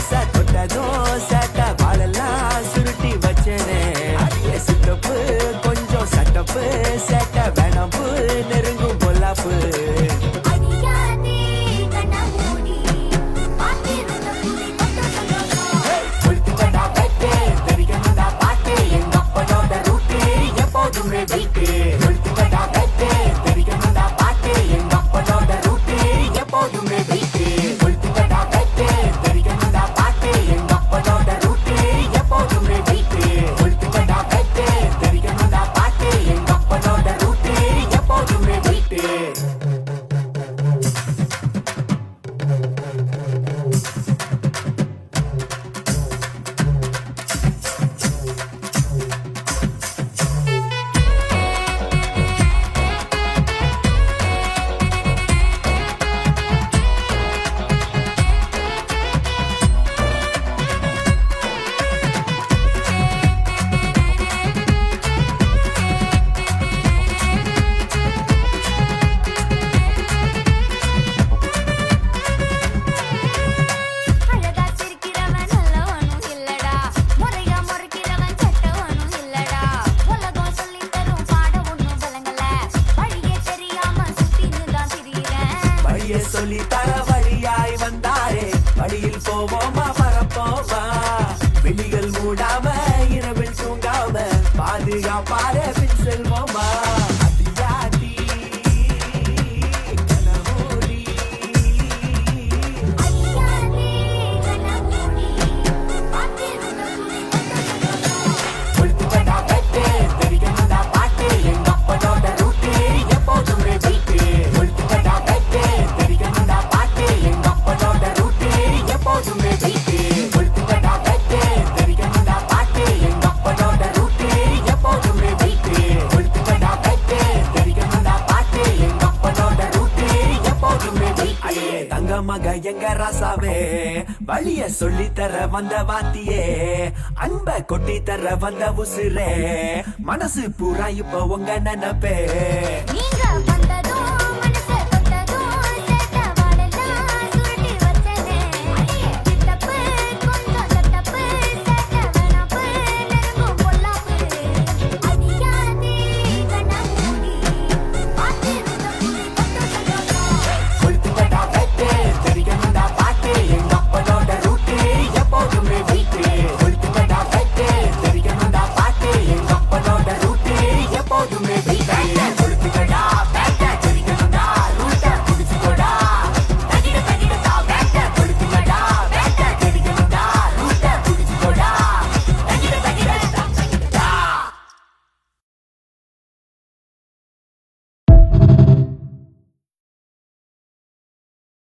ஆசை தொட்டதோ சேட்ட வாழெல்லாம் சுருட்டி வச்சேனே சித்தப்பு கொஞ்சம் சட்டப்பு சேட்ட வேணாப்பு நெருங்கும் பொல்லாப்பு சொல்லி தர வழியாய் வந்தாரே வழியில் போவோமா பரப்போமா வெளிகள் மூடாம இரவில் தூங்காம பாதுகாப்பார பின் செல்வோமா அடியாடி கனமூடி ஒழுத்துக்கடா வெட்டு தெரிக்கணும்டா பாட்டு எங்க அப்பனோட ரூட்டு எப்போதுமே வீட்டு ஒழுத்துக்கடா வெட்டு தெரிக்கணும்டா பாட்டு எங்க அப்பனோட ரூட்டு எப்போதுமே வீட்டு ஒழுத்துக்கடா வெட்டு தெரிக்கணும்டா பாட்டு எங்க அப்பனோட ரூட்டு எப்போதுமே வீட்டு ஒழுத்துக்கடா வெட்டு தெரிக்கணும்டா பாட்டு எங்க அப்பனோட ரூட்டு எப்போதுமே வீட்டு தங்க மக எங்க ராசாவே வழிய சொல்லி தர வந்த வாத்தியே அன்ப கொட்டி தர வந்த உசுரே மனசு பூரா இப்ப உங்க நினைப்பே